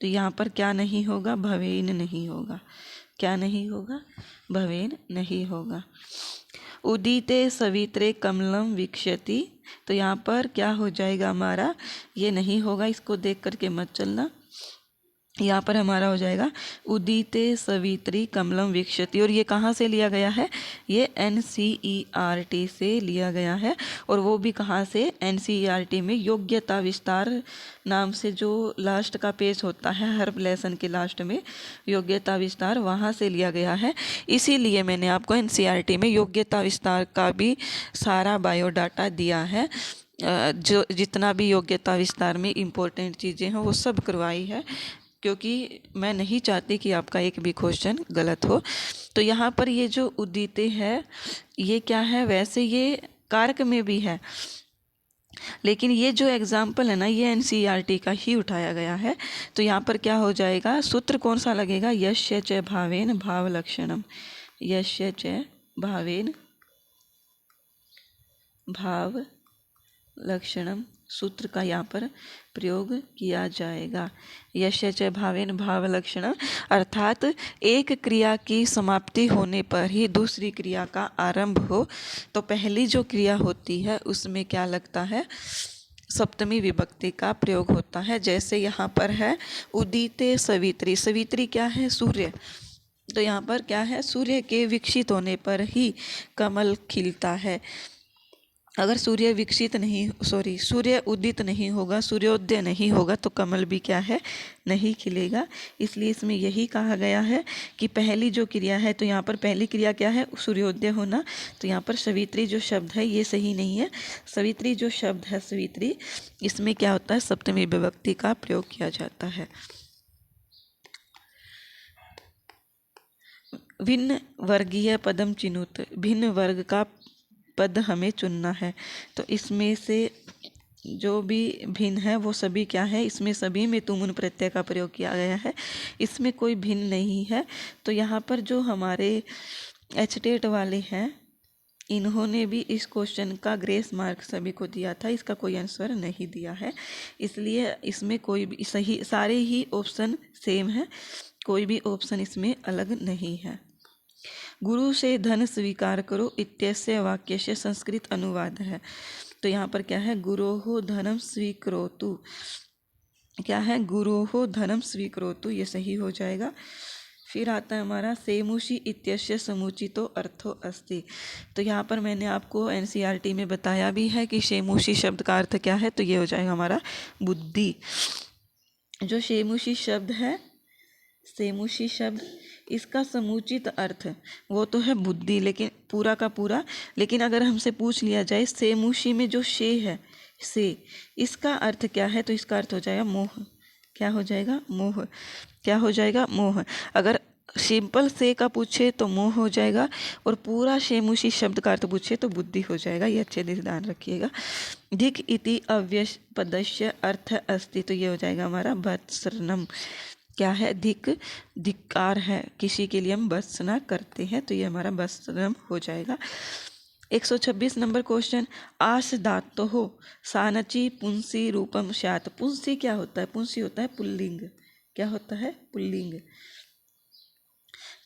तो यहाँ पर क्या नहीं होगा? भवेन नहीं होगा। क्या नहीं होगा? भवेन नहीं होगा। उदिते सवित्रे कमलम वीक्षति। तो यहाँ पर क्या हो जाएगा हमारा? ये नहीं होगा, इसको देख करके मत चलना। यहाँ पर हमारा हो जाएगा उदिते सवित्री कमलम वीक्षति। और ये कहाँ से लिया गया है? ये NCERT से लिया गया है। और वो भी कहाँ से? NCERT में योग्यता विस्तार नाम से जो लास्ट का पेज होता है हर लेसन के लास्ट में, योग्यता विस्तार, वहाँ से लिया गया है। इसीलिए मैंने आपको NCERT में योग्यता विस्तार का भी सारा बायोडाटा दिया है। जो जितना भी योग्यता विस्तार में इम्पोर्टेंट चीज़ें हैं वो सब करवाई है, क्योंकि मैं नहीं चाहती कि आपका एक भी क्वेश्चन गलत हो। तो यहाँ पर ये जो उदिते है, ये क्या है? वैसे ये कारक में भी है, लेकिन ये जो एग्जाम्पल है ना, ये NCERT का ही उठाया गया है। तो यहाँ पर क्या हो जाएगा? सूत्र कौन सा लगेगा? यस्य च भावेन भाव लक्षणम। यस्य च भावेन भाव लक्षणम सूत्र का यहाँ पर प्रयोग किया जाएगा। यस्य च भावेन भाव लक्षणम, अर्थात एक क्रिया की समाप्ति होने पर ही दूसरी क्रिया का आरंभ हो तो पहली जो क्रिया होती है उसमें क्या लगता है? सप्तमी विभक्ति का प्रयोग होता है। जैसे यहाँ पर है उदिते सवित्री। सवित्री क्या है? सूर्य। तो यहाँ पर क्या है? सूर्य के विकसित होने पर ही कमल खिलता है। अगर सूर्य उदित नहीं होगा, सूर्योदय नहीं होगा तो कमल भी क्या है, नहीं खिलेगा। इसलिए इसमें यही कहा गया है कि पहली जो क्रिया है, तो यहाँ पर पहली क्रिया क्या है, सूर्योदय होना। तो यहाँ पर सवित्री जो शब्द है ये सही नहीं है। सवित्री जो शब्द है, सवित्री, इसमें क्या होता है, सप्तमी विभक्ति का प्रयोग किया जाता है। भिन्न वर्गीय पदम चिनुत, भिन्न वर्ग का पद हमें चुनना है। तो इसमें से जो भी भिन्न है वो सभी क्या है, इसमें सभी में तुमुन प्रत्यय का प्रयोग किया गया है, इसमें कोई भिन्न नहीं है। तो यहाँ पर जो हमारे एचटेट वाले हैं, इन्होंने भी इस क्वेश्चन का ग्रेस मार्क सभी को दिया था, इसका कोई आंसर नहीं दिया है। इसलिए इसमें कोई भी सही, सारे ही ऑप्शन सेम है, कोई भी ऑप्शन इसमें अलग नहीं है। गुरु से धन स्वीकार करो इत्यस्य वाक्य से संस्कृत अनुवाद है। तो यहाँ पर क्या है, गुरोः धनम स्वीकरोतु, क्या है, गुरोः धनम स्वीकरोतु, ये सही हो जाएगा। फिर आता है हमारा सेमुषि इत्यस्य समुचितो अर्थो अस्ति। तो यहाँ पर मैंने आपको एनसीईआरटी में बताया भी है कि शेमुषि शब्द का अर्थ क्या है, तो ये हो जाएगा हमारा बुद्धि। जो शेमुषि शब्द है, सेमुषि शब्द, इसका समुचित अर्थ वो तो है बुद्धि, लेकिन पूरा का पूरा, लेकिन अगर हमसे पूछ लिया जाए सेमुषि में जो शे है, से, इसका अर्थ क्या है, तो इसका अर्थ हो जाएगा मोह। क्या हो जाएगा, मोह। क्या हो जाएगा, मोह। अगर सिंपल से का पूछे तो मोह हो जाएगा, और पूरा शेमुषी शब्द का अर्थ पूछे तो बुद्धि हो जाएगा। ये अच्छे से ध्यान रखिएगा। धिक इति अव्यय पदस्य अर्थ अस्ति, तो ये हो जाएगा हमारा भत्सनम। क्या है, धिक, धिक्कार है, किसी के लिए हम भत्सना करते हैं, तो ये हमारा भत्सनम हो जाएगा। 126 नंबर क्वेश्चन, आस धातो हो सानची पुंसी रूपम स्यात्। पुंसी क्या होता है, पुंसी होता है पुल्लिंग। क्या होता है, पुल्लिंग।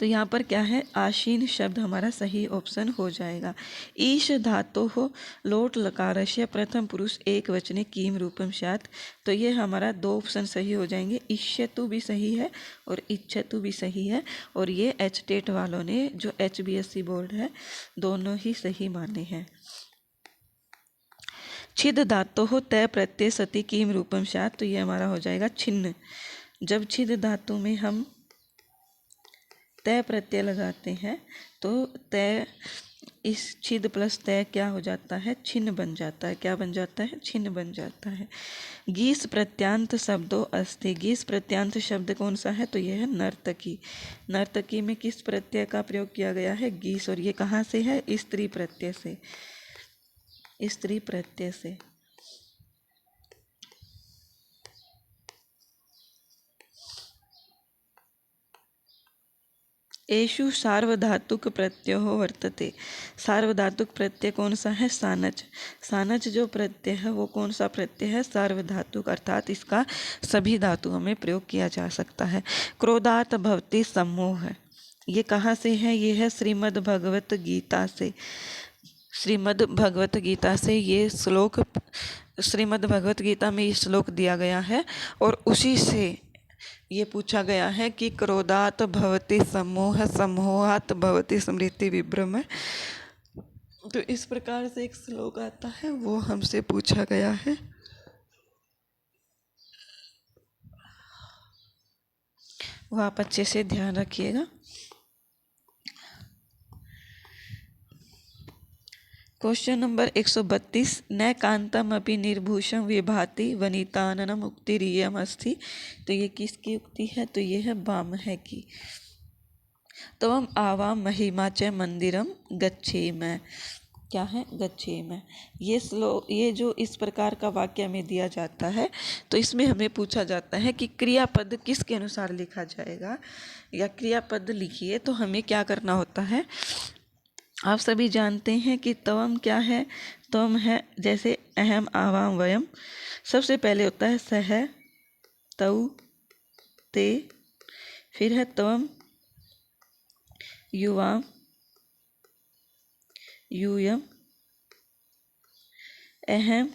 तो यहाँ पर क्या है, आशीन शब्द हमारा सही ऑप्शन हो जाएगा। ईश धातो हो लोट लकारस्य प्रथम पुरुष एक वचने किम रूपम स्यात्। तो ये हमारा दो ऑप्शन सही हो जाएंगे। इष्यतु भी सही है और इच्छतु भी सही है, और ये एचटेट वालों ने, जो HBSC बोर्ड है, दोनों ही सही माने हैं। छिद धातो हो तय प्रत्यय सति किम रूपम स्यात्। तो ये हमारा हो जाएगा छिन्न। जब छिद धातु में हम तय प्रत्यय लगाते हैं तो तय, इस छिद प्लस तय क्या हो जाता है, छिन्न बन जाता है। क्या बन जाता है, छिन्न बन जाता है। गीस प्रत्यांत शब्दों अस्ति। गीस प्रत्यांत शब्द कौन सा है, तो यह है नर्तकी। नर्तकी में किस प्रत्यय का प्रयोग किया गया है, गीस, और ये कहाँ से है, स्त्री प्रत्यय से, स्त्री प्रत्यय से। एषु सार्वधातुक प्रत्ययो वर्तते। सार्वधातुक प्रत्यय कौन सा है, सानच। सानच जो प्रत्यय है वो कौन सा प्रत्यय है, सार्वधातुक, अर्थात इसका सभी धातुओं में प्रयोग किया जा सकता है। क्रोधात भवति सम्मोह, ये कहाँ से है, ये है श्रीमद् भगवत गीता से। श्रीमद् भगवत गीता से ये श्लोक, श्रीमद् भगवत गीता में ये श्लोक दिया गया है, और उसी से ये पूछा गया है कि क्रोधात भवति सम्मोह, सम्मोहात भवति स्मृति विभ्रम। तो इस प्रकार से एक श्लोक आता है, वो हमसे पूछा गया है। वो आप अच्छे से ध्यान रखिएगा। क्वेश्चन नंबर 132, न कांतम अपि निर्भूषम विभाति वनिताननम उक्तिरियम अस्ति। तो ये किसकी उक्ति है, तो ये है वामह की। तवम आवाम महिमा च मंदिरम गच्छेम। क्या है, गच्छेम। ये श्लोक, ये जो इस प्रकार का वाक्य में दिया जाता है, तो इसमें हमें पूछा जाता है कि क्रियापद किसके अनुसार लिखा जाएगा, या क्रियापद लिखिए तो हमें क्या करना होता है। आप सभी जानते हैं कि तवम क्या है, तवम है जैसे अहम आवाम वयम, सबसे पहले होता है सह, तऊ, ते, फिर है तवम, युवाम, यूयम, अहम,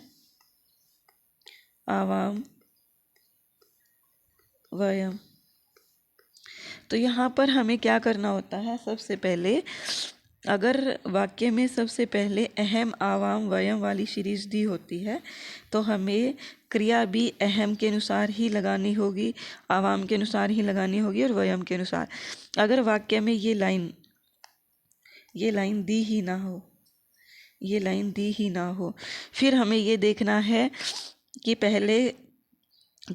आवाम, वयम। तो यहाँ पर हमें क्या करना होता है, सबसे पहले अगर वाक्य में सबसे पहले अहम आवाम वयम वाली सीरीज दी होती है तो हमें क्रिया भी अहम के अनुसार ही लगानी होगी, आवाम के अनुसार ही लगानी होगी और वयम के अनुसार। अगर वाक्य में ये लाइन दी ही ना हो, ये लाइन दी ही ना हो, फिर हमें ये देखना है कि पहले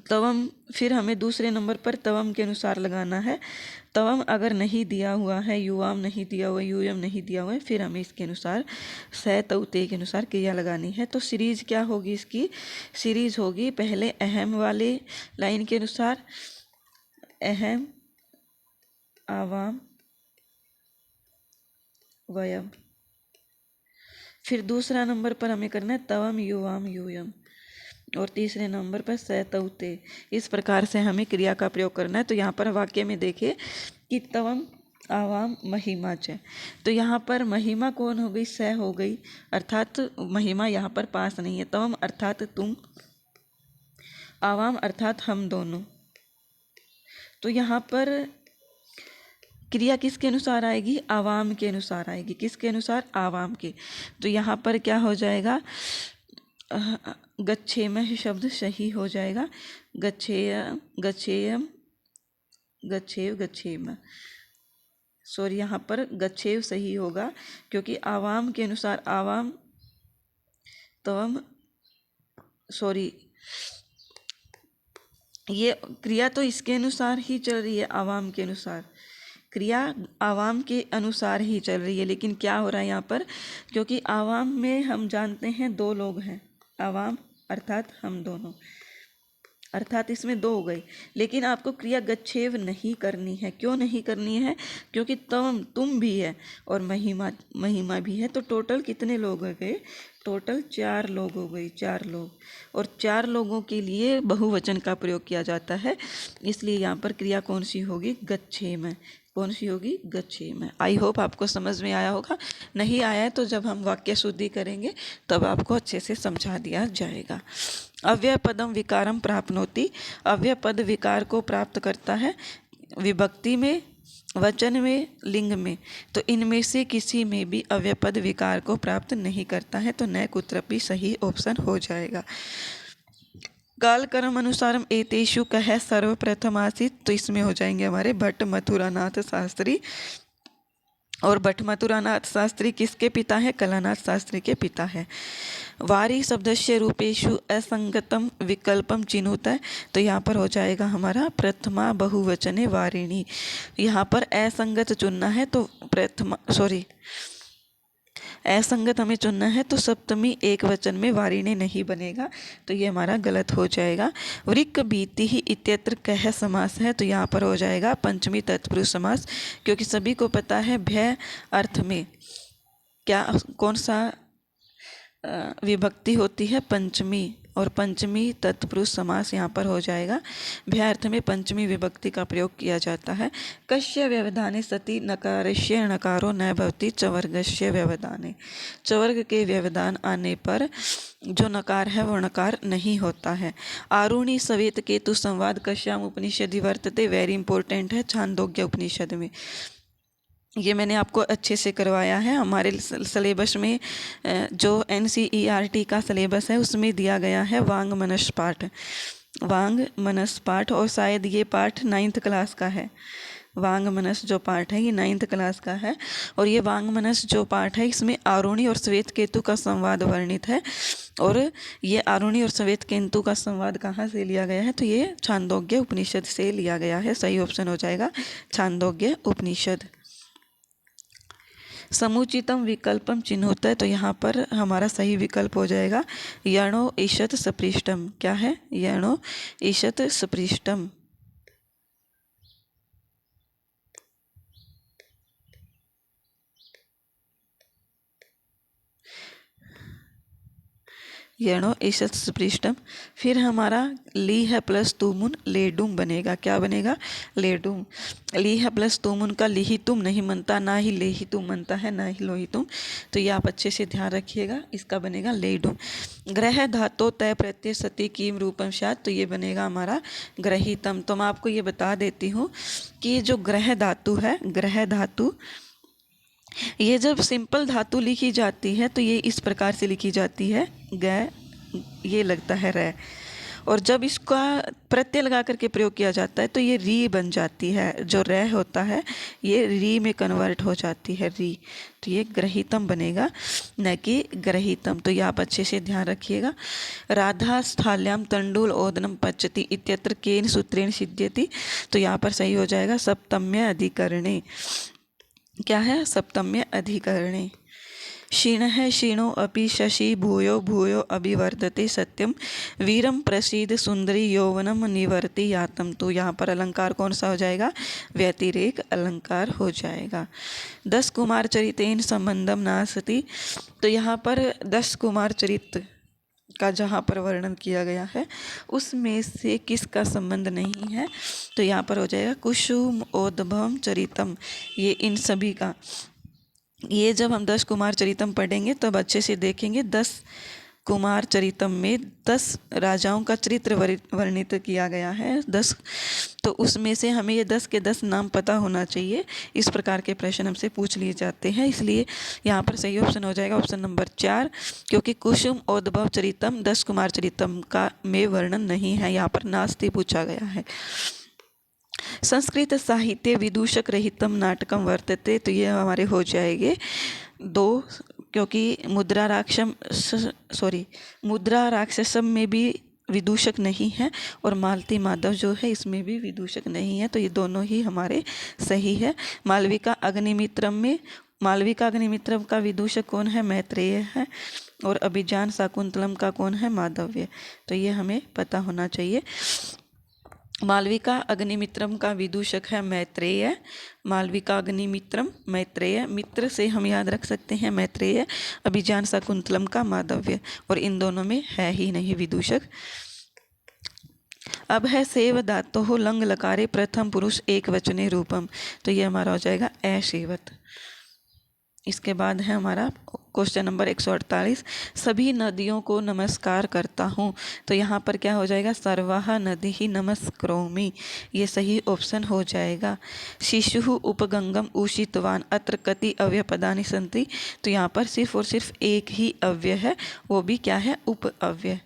तवम, फिर हमें दूसरे नंबर पर तवम के अनुसार लगाना है। तवम अगर नहीं दिया हुआ है, युवाम नहीं दिया हुआ है, यूयम नहीं दिया हुआ है, फिर हमें इसके अनुसार सह तव ते के अनुसार क्रिया लगानी है। तो सीरीज क्या होगी इसकी? सीरीज होगी पहले अहम वाले लाइन के अनुसार अहम आवाम वयम, फिर दूसरा नंबर पर हमें करना है तवम युवाम यूयम, और तीसरे नंबर पर सतौते। इस प्रकार से हमें क्रिया का प्रयोग करना है। तो यहाँ पर वाक्य में देखिए कि तवम आवाम महिमा च, तो यहाँ पर महिमा कौन हो गई? स हो गई, अर्थात महिमा यहाँ पर पास नहीं है। तवम अर्थात तुम, आवाम अर्थात हम दोनों। तो यहाँ पर क्रिया किसके अनुसार आएगी? आवाम के अनुसार आएगी। किसके अनुसार? आवाम के। तो यहाँ पर क्या हो जाएगा? गच्छेम शब्द सही हो जाएगा। गच्छेयम गच्छेव गच्छेम, सॉरी यहाँ पर गच्छेव सही होगा क्योंकि आवाम के अनुसार आवाम तवम, सॉरी ये क्रिया तो इसके अनुसार ही चल रही है, आवाम के अनुसार। क्रिया आवाम के अनुसार ही चल रही है, लेकिन क्या हो रहा है यहाँ पर? क्योंकि आवाम में हम जानते हैं दो लोग हैं, आवाम अर्थात हम दोनों, अर्थात इसमें दो हो गई। लेकिन आपको क्रिया गच्छेव नहीं करनी है। क्यों नहीं करनी है? क्योंकि तुम भी है और महिमा भी है। तो टोटल कितने लोग हो गए? टोटल 4 लोग हो गए, 4 लोग, और 4 लोगों के लिए बहुवचन का प्रयोग किया जाता है। इसलिए यहाँ पर क्रिया कौन सी होगी? गच्छेम। कौन सी होगी? गच्छेम। आई होप आपको समझ में आया होगा। नहीं आया है तो जब हम वाक्य शुद्धि करेंगे तब आपको अच्छे से समझा दिया जाएगा। अव्यय पदम विकारम प्राप्नोति, अव्यय पद विकार को प्राप्त करता है विभक्ति में, वचन में, लिंग में। तो इनमें से किसी में भी अव्यय पद विकार को प्राप्त नहीं करता है। तो न कुत्रपि सही ऑप्शन हो जाएगा। काल कर्म अनुसारम एतेषु कह सर्वप्रथम आसीत, तो इसमें हो जाएंगे हमारे भट्ट मथुरानाथ शास्त्री। और भट्ट मथुरानाथ शास्त्री किसके पिता है? कलानाथ शास्त्री के पिता है। वारी शब्दस्य रूपेशु असंगतम विकल्पम चिन्हुत है, तो यहाँ पर हो जाएगा हमारा प्रथमा बहुवचने वारिणी। यहाँ पर असंगत चुनना है तो असंगत हमें चुनना है तो सप्तमी एक वचन में वारिणी नहीं बनेगा, तो ये हमारा गलत हो जाएगा। वृक्क बीति ही इत्यत्र कह समास है, तो यहाँ पर हो जाएगा पंचमी तत्पुरुष समास, क्योंकि सभी को पता है भय अर्थ में क्या कौन सा विभक्ति होती है? पंचमी, और पंचमी तत्पुरुष समास यहाँ पर हो जाएगा। भय अर्थ में पंचमी विभक्ति का प्रयोग किया जाता है। कस्य व्यवधाने सति नकारस्य नकारो न भवति चवर्गस्य व्यवधाने, चवर्ग के व्यवधान आने पर जो नकार है वह नकार नहीं होता है। आरुणि सवेत केतु संवाद कश्याम उपनिषदि वर्तते, वेरी इंपॉर्टेंट है छांदोग्य उपनिषद में। ये मैंने आपको अच्छे से करवाया है। हमारे सिलेबस में जो NCERT का सिलेबस है उसमें दिया गया है वांग मनस पाठ, वांग मनस पाठ, और शायद ये पाठ 9th क्लास का है। वांग मनस जो पाठ है ये 9th क्लास का है। और ये वांग मनस जो पाठ है इसमें आरुणि और श्वेत केतु का संवाद वर्णित है। और ये आरुणि और श्वेत केतु का संवाद कहाँ से लिया गया है? तो ये छांदोग्य उपनिषद से लिया गया है। सही ऑप्शन हो जाएगा छांदोग्य उपनिषद। समुचितम विकल्पम चिन्होत है, तो यहाँ पर हमारा सही विकल्प हो जाएगा यणो ईशत सपृष्टम। क्या है? यणो ईशत सपृष्टम। यणो ईशत सपृष्टम। फिर हमारा ली है प्लस तुमुन लेडुम बनेगा। क्या बनेगा? लेडुम। ली है प्लस तुमुन का लिही तुम नहीं बनता, ना ही लेही तुम बनता है, ना ही लोही तुम। तो ये आप अच्छे से ध्यान रखिएगा, इसका बनेगा लेडुम। ग्रह धातो तय प्रत्यय सती कीम रूपम शात, तो ये बनेगा हमारा ग्रहीतम। तो मैं आपको ये बता देती हूँ कि जो ग्रह धातु है, ग्रह धातु ये जब सिंपल धातु लिखी जाती है तो ये इस प्रकार से लिखी जाती है, ग, ये लगता है रै, और जब इसका प्रत्यय लगा करके प्रयोग किया जाता है तो ये री बन जाती है, जो रै होता है ये री में कन्वर्ट हो जाती है, री। तो ये ग्रहीतम बनेगा, न कि ग्रहीतम। तो ये आप अच्छे से ध्यान रखिएगा। राधा स्थाल्याम तंडुल ओदनम पच्यति इत्यत्र केन सूत्रेण सिद्ध्यति, तो यहाँ पर सही हो जाएगा सप्तम्य अधिकरणे। क्या है? सप्तम्य अधिकरणे। क्षीणः क्षीणो अपि शशि भूयो भूयो अभिवर्धते सत्यम वीरम प्रसीद सुंदरी यौवनम निवर्ति यातम। तो यहाँ पर अलंकार कौन सा हो जाएगा? व्यतिरेक अलंकार हो जाएगा। 10 कुमार चरितेन संबंधम नासति, तो यहाँ पर 10 कुमार चरित का जहाँ पर वर्णन किया गया है उसमें से किसका संबंध नहीं है? तो यहाँ पर हो जाएगा कुसुम औदभम चरितम, ये इन सभी का। ये जब हम 10 कुमार चरितम पढ़ेंगे तब अच्छे से देखेंगे। 10 कुमार चरितम में 10 राजाओं का चरित्र वर्णित किया गया है, 10। तो उसमें से हमें ये 10 के 10 नाम पता होना चाहिए। इस प्रकार के प्रश्न हमसे पूछ लिए जाते हैं, इसलिए यहाँ पर सही ऑप्शन हो जाएगा ऑप्शन नंबर 4, क्योंकि कुसुम औदभव चरितम 10 कुमार चरितम का में वर्णन नहीं है, यहाँ पर नास्ति पूछा गया है। संस्कृत साहित्य विदूषक रहितम नाटकम वर्तते, तो ये हमारे हो जाएंगे 2, क्योंकि मुद्रा राक्षसम में भी विदूषक नहीं है और मालती माधव जो है इसमें भी विदूषक नहीं है, तो ये दोनों ही हमारे सही है। मालविका अग्निमित्रम का विदूषक कौन है? मैत्रेय है। और अभिजान शाकुंतलम का कौन है? माधव्य। तो ये हमें पता होना चाहिए। मालविका अग्निमित्रम का विदूषक है मैत्रेय। मालविका अग्निमित्रम मैत्रेय, मित्र से हम याद रख सकते हैं मैत्रेय। अभिजान शाकुंतलम का माधव्य, और इन दोनों में है ही नहीं विदूषक। अब है सेव धातु लंग लकारे प्रथम पुरुष एक वचने रूपम, तो ये हमारा हो जाएगा ऐसेवत। इसके बाद है हमारा क्वेश्चन नंबर 148, सभी नदियों को नमस्कार करता हूँ, तो यहाँ पर क्या हो जाएगा? सर्वाः नदीः नमस्करोमि, ये सही ऑप्शन हो जाएगा। शिशुः उपगंगम उषितवान अत्र कति अव्यपदानि सन्ति, तो यहाँ पर सिर्फ और सिर्फ एक ही अव्यय है, वो भी क्या है? उप अव्यय,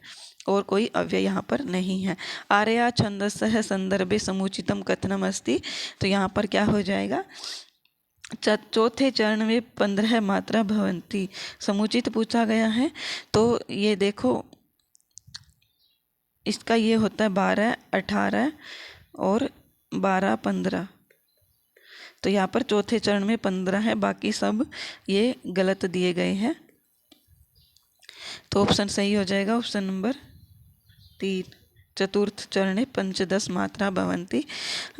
और कोई अव्यय यहाँ पर नहीं है। आर्या छंदसः संदर्भे समुचितम कथनम अस्ति, तो यहाँ पर क्या हो जाएगा? चौथे चरण में 15 मात्रा भवंती, समुचित पूछा गया है। तो ये देखो इसका ये होता है 12, 18 और 12, 15। तो यहाँ पर चौथे चरण में 15 है, बाकी सब ये गलत दिए गए हैं। तो ऑप्शन सही हो जाएगा ऑप्शन नंबर 3। चतुर्थ चरणे 15 मात्रा भवंती।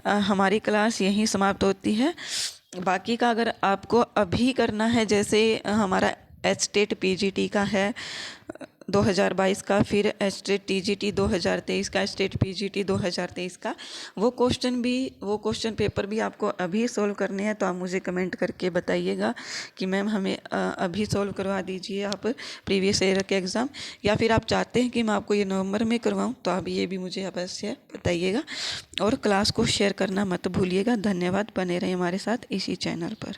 हमारी क्लास यहीं समाप्त होती है। बाकी का अगर आपको अभी करना है, जैसे हमारा एचटेट पीजीटी का है 2022 का, फिर एचटेट टीजीटी 2023 का, एचटेट पीजीटी 2023 का, वो क्वेश्चन पेपर भी आपको अभी सॉल्व करने हैं, तो आप मुझे कमेंट करके बताइएगा कि मैम हमें अभी सॉल्व करवा दीजिए आप प्रीवियस ईयर के एग्ज़ाम, या फिर आप चाहते हैं कि मैं आपको ये नवंबर में करवाऊँ, तो आप ये भी मुझे अवश्य बताइएगा। और क्लास को शेयर करना मत भूलिएगा। धन्यवाद, बने रहें हमारे साथ इसी चैनल पर।